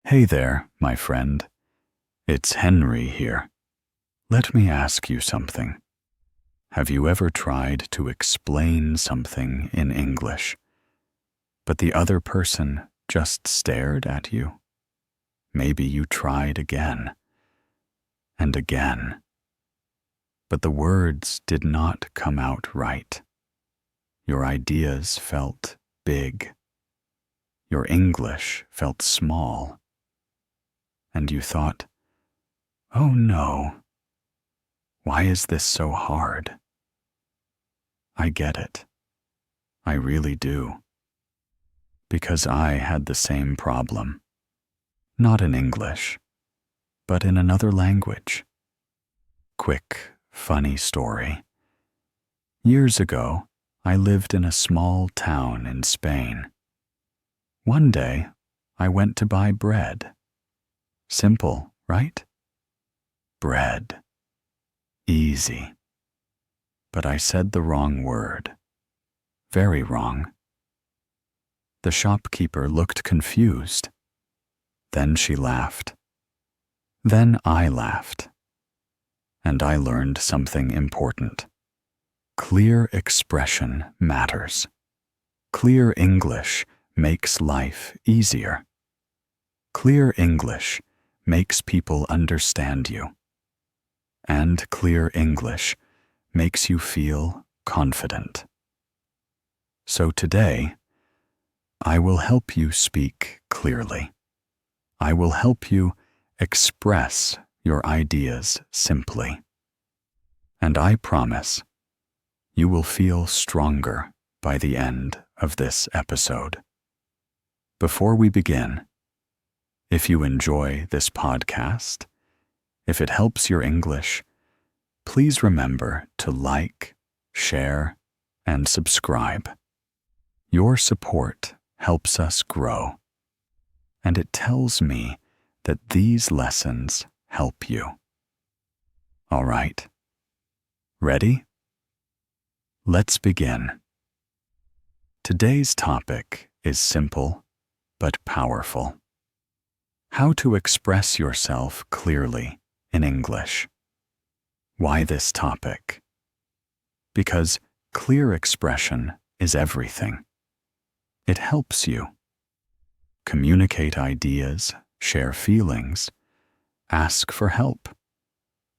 Hey there, my friend. It's Henry here. Let me ask you something. Have you ever tried to explain something in English, but the other person just stared at you? Maybe you tried again and again, but the words did not come out right. Your ideas felt big. Your English felt small. And you thought, oh no, why is this so hard? I get it. I really do. Because I had the same problem. Not in English, but in another language. Quick, funny story. Years ago, I lived in a small town in Spain. One day, I went to buy bread. Simple, right? Bread. Easy. But I said the wrong word. Very wrong. The shopkeeper looked confused. Then she laughed. Then I laughed. And I learned something important. Clear expression matters. Clear English makes life easier. Clear English makes people understand you. And clear English makes you feel confident. So today, I will help you speak clearly. I will help you express your ideas simply. And I promise you will feel stronger by the end of this episode. Before we begin, if you enjoy this podcast, if it helps your English, please remember to like, share, and subscribe. Your support helps us grow, and it tells me that these lessons help you. All right. Ready? Let's begin. Today's topic is simple but powerful. How to express yourself clearly in English. Why this topic? Because clear expression is everything. It helps you communicate ideas, share feelings, ask for help,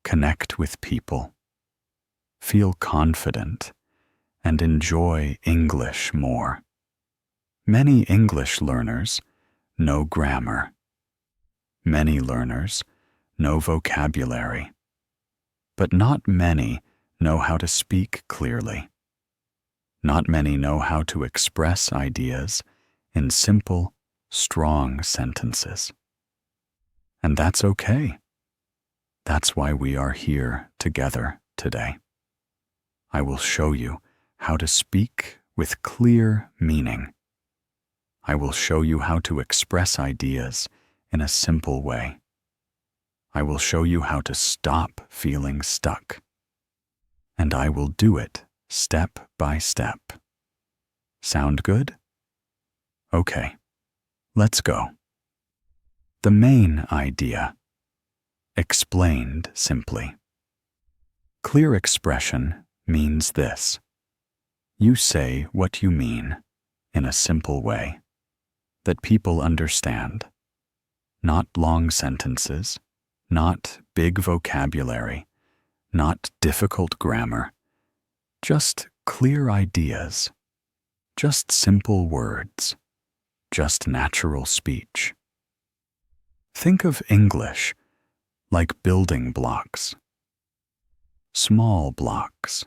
connect with people, feel confident, and enjoy English more. Many English learners know grammar. Many learners know vocabulary, but not many know how to speak clearly. Not many know how to express ideas in simple, strong sentences. And that's okay. That's why we are here together today. I will show you how to speak with clear meaning. I will show you how to express ideas in a simple way. I will show you how to stop feeling stuck. And I will do it step by step. Sound good? Okay, let's go. The main idea. Explained simply. Clear expression means this. You say what you mean in a simple way that people understand. Not long sentences, not big vocabulary, not difficult grammar, just clear ideas, just simple words, just natural speech. Think of English like building blocks. Small blocks,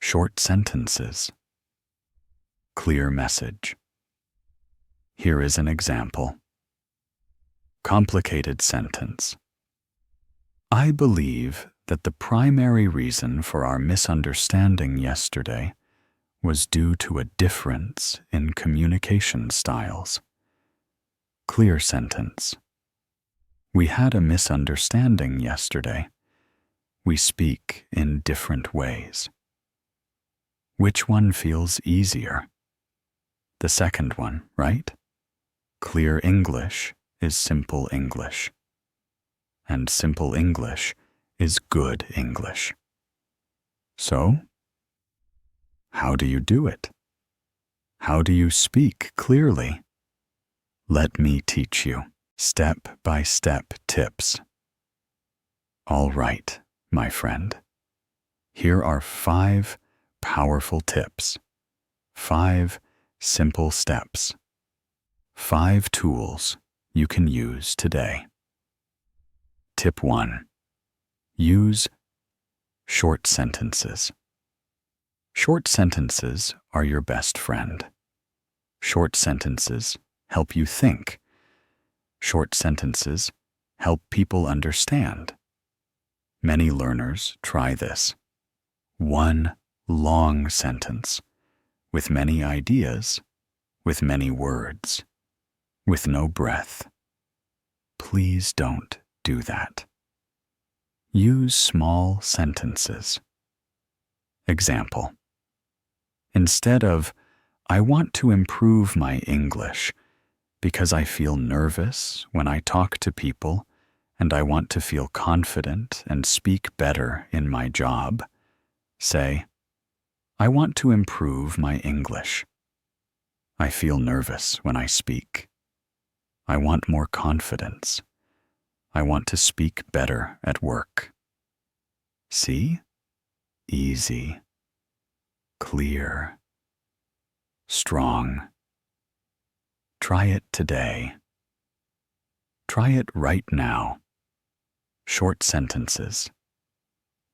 short sentences, clear message. Here is an example. Complicated sentence. I believe that the primary reason for our misunderstanding yesterday was due to a difference in communication styles. Clear sentence. We had a misunderstanding yesterday. We speak in different ways. Which one feels easier? The second one, right? Clear English is simple English. And simple English is good English. So, how do you do it? How do you speak clearly? Let me teach you step-by-step tips. All right, my friend. Here are 5 powerful tips, 5 simple steps, 5 tools you can use today. Tip 1. Use short sentences. Short sentences are your best friend. Short sentences help you think. Short sentences help people understand. Many learners try this. One long sentence, with many ideas, with many words, with no breath. Please don't do that. Use small sentences. Example. Instead of, I want to improve my English because I feel nervous when I talk to people and I want to feel confident and speak better in my job, say, I want to improve my English. I feel nervous when I speak. I want more confidence. I want to speak better at work. See? Easy. Clear. Strong. Try it today. Try it right now. Short sentences.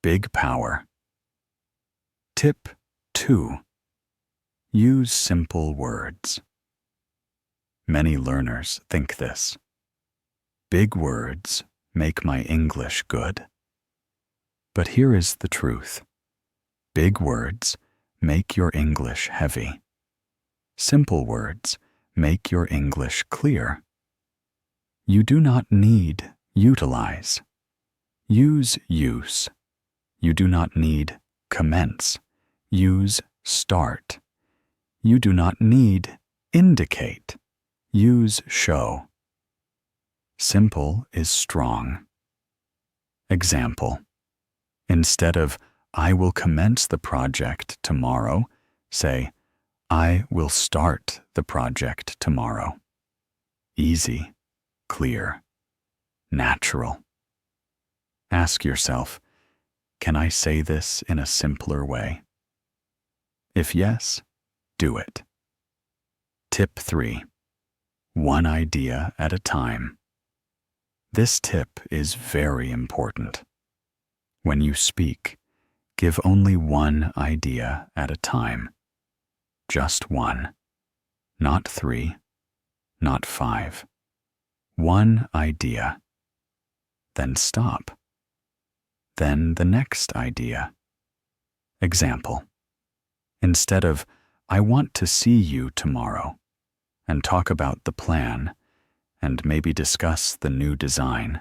Big power. Tip 2. Use simple words. Many learners think this. Big words make my English good. But here is the truth. Big words make your English heavy. Simple words make your English clear. You do not need utilize. Use use. You do not need commence. Use start. You do not need indicate. Use show. Simple is strong. Example. Instead of, I will commence the project tomorrow, say, I will start the project tomorrow. Easy, clear, natural. Ask yourself, can I say this in a simpler way? If yes, do it. Tip 3. One idea at a time. This tip is very important. When you speak, give only one idea at a time. Just one. Not 3, not 5. One idea. Then stop. Then the next idea. Example. Instead of, I want to see you tomorrow, and talk about the plan, and maybe discuss the new design,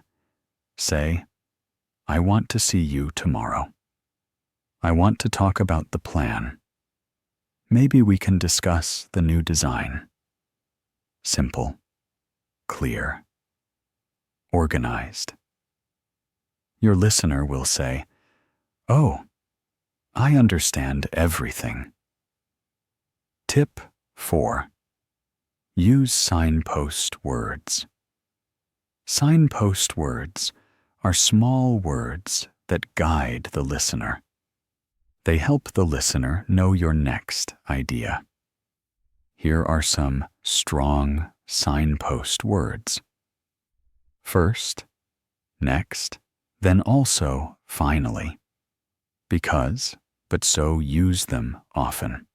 say, I want to see you tomorrow. I want to talk about the plan. Maybe we can discuss the new design. Simple, clear, organized. Your listener will say, oh, I understand everything. Tip 4. Use signpost words. Signpost words are small words that guide the listener. They help the listener know your next idea. Here are some strong signpost words. First, next, then also finally. Because, but so use them often.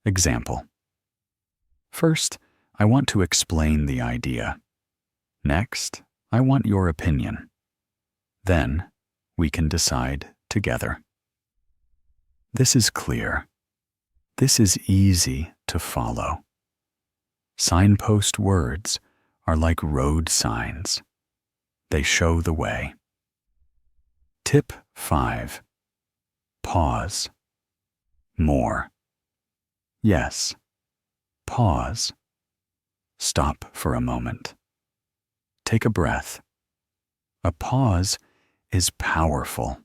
Example. First, I want to explain the idea. Next, I want your opinion. Then, we can decide together. This is clear. This is easy to follow. Signpost words are like road signs. They show the way. Tip 5. Pause. More. Yes. Pause. Stop for a moment. take a breath. A pause is powerful.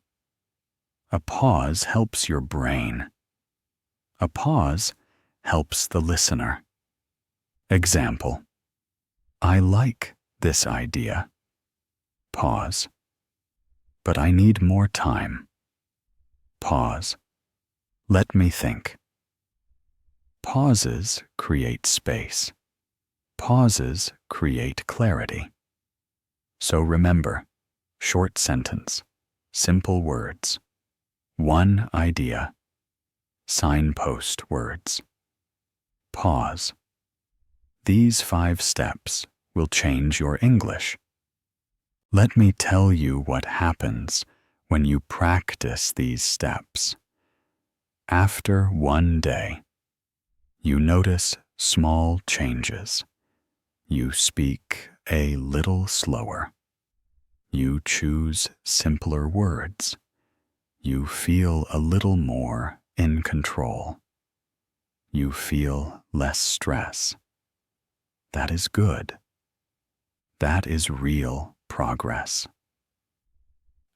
A pause helps your brain. A pause helps the listener. Example: I like this idea. Pause. But I need more time. Pause. Let me think. Pauses create space. Pauses create clarity. So remember, short sentence, simple words, one idea, signpost words. Pause. These 5 steps will change your English. Let me tell you what happens when you practice these steps. After one day, you notice small changes. You speak a little slower. You choose simpler words. You feel a little more in control. You feel less stress. That is good. That is real progress.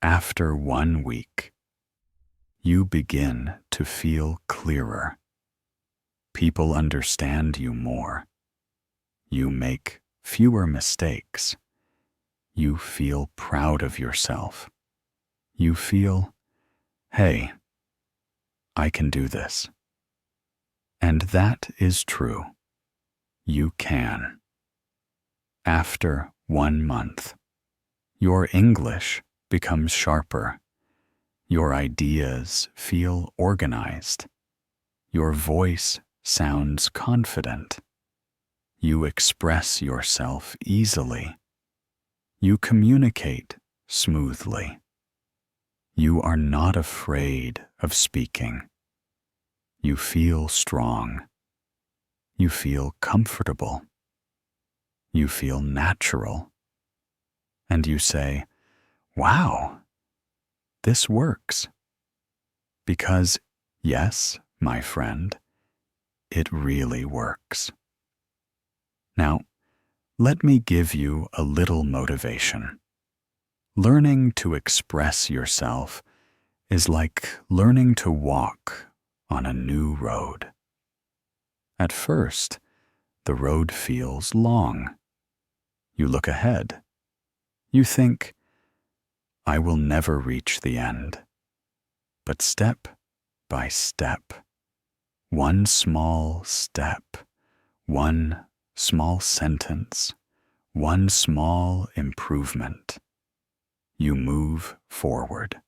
After 1 week, you begin to feel clearer. People understand you more. You make fewer mistakes. You feel proud of yourself. You feel, hey, I can do this. And that is true. You can. After 1 month, your English becomes sharper. Your ideas feel organized. Your voice sounds confident. You express yourself easily. You communicate smoothly. You are not afraid of speaking. You feel strong. You feel comfortable. You feel natural. And you say, wow, this works. Because, yes, my friend, it really works. Now, let me give you a little motivation. Learning to express yourself is like learning to walk on a new road. At first, the road feels long. You look ahead. You think, I will never reach the end. But step by step, one small step, one small sentence, one small improvement, you move forward.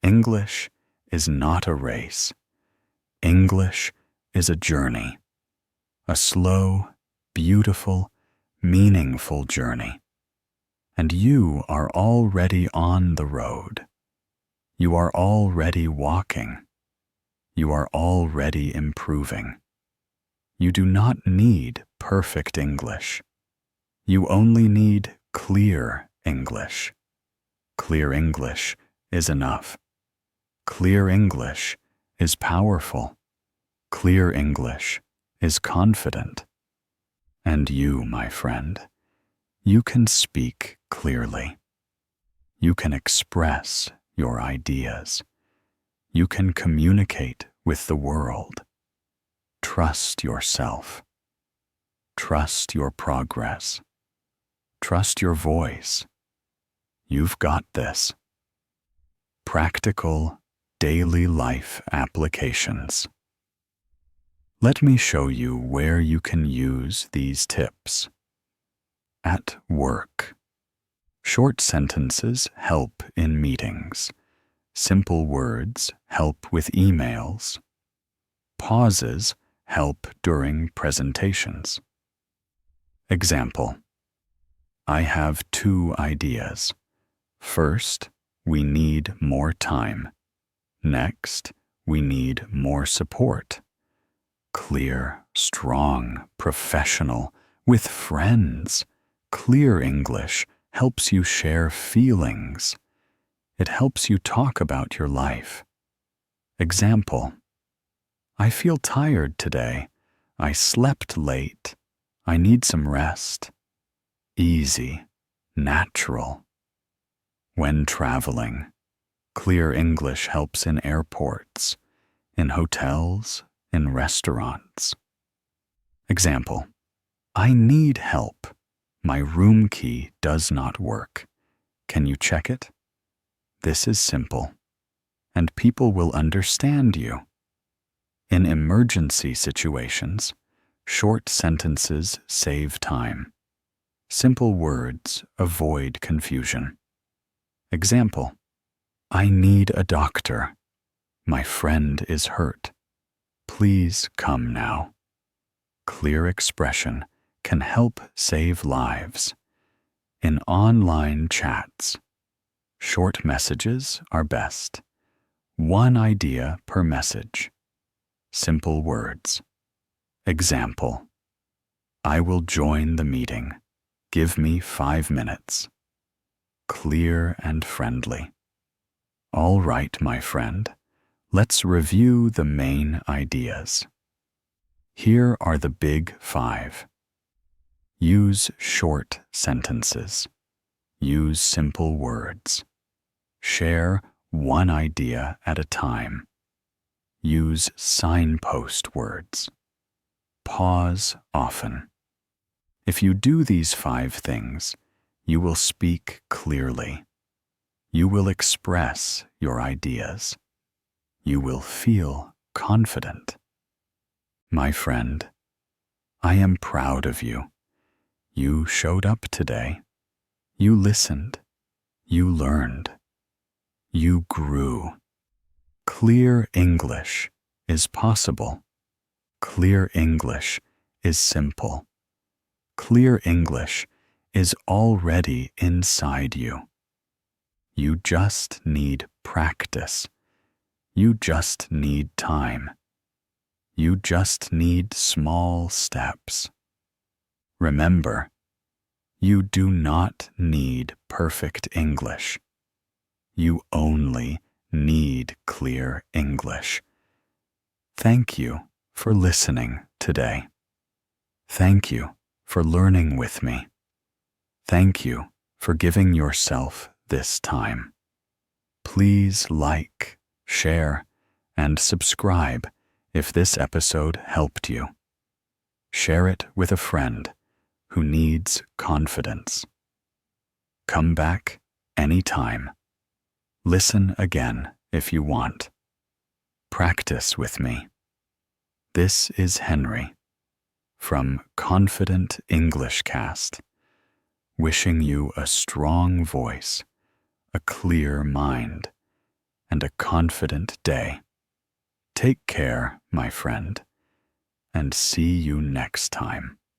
English is not a race. English is a journey, a slow, beautiful, meaningful journey. And you are already on the road. You are already walking. You are already improving. You do not need perfect English. You only need clear English. Clear English is enough. Clear English is powerful. Clear English is confident. And you, my friend, you can speak clearly. You can express your ideas. You can communicate with the world. Trust yourself. Trust your progress. Trust your voice. You've got this. Practical, daily life applications. Let me show you where you can use these tips. At work. Short sentences help in meetings. Simple words help with emails. Pauses help during presentations. Example: I have 2 ideas. First, we need more time. Next, we need more support. Clear, strong, professional, with friends. Clear English helps you share feelings. It helps you talk about your life. Example: I feel tired today. I slept late. I need some rest. easy, natural. When traveling, clear English helps in airports, in hotels, in restaurants. Example: I need help. My room key does not work. Can you check it? This is simple, and people will understand you. In emergency situations, short sentences save time. Simple words avoid confusion. Example: I need a doctor. My friend is hurt. Please come now. Clear expression can help save lives. In online chats, short messages are best. One idea per message. Simple words. Example: I will join the meeting. Give me 5 minutes. Clear and friendly. All right, my friend. Let's review the main ideas. Here are the big 5. Use short sentences. Use simple words. Share one idea at a time. Use signpost words. Pause often. If you do these 5 things, you will speak clearly. You will express your ideas. You will feel confident. My friend, I am proud of you. You showed up today. You listened. You learned. You grew. Clear English is possible. Clear English is simple. Clear English is already inside you. You just need practice. You just need time. You just need small steps. Remember, you do not need perfect English. You only need clear English. Thank you for listening today. Thank you for learning with me. Thank you for giving yourself this time. Please like, share, and subscribe if this episode helped you. Share it with a friend who needs confidence. Come back anytime. Listen again if you want. Practice with me. This is Henry from Confident English Cast, wishing you a strong voice, a clear mind, and a confident day. Take care, my friend, and see you next time.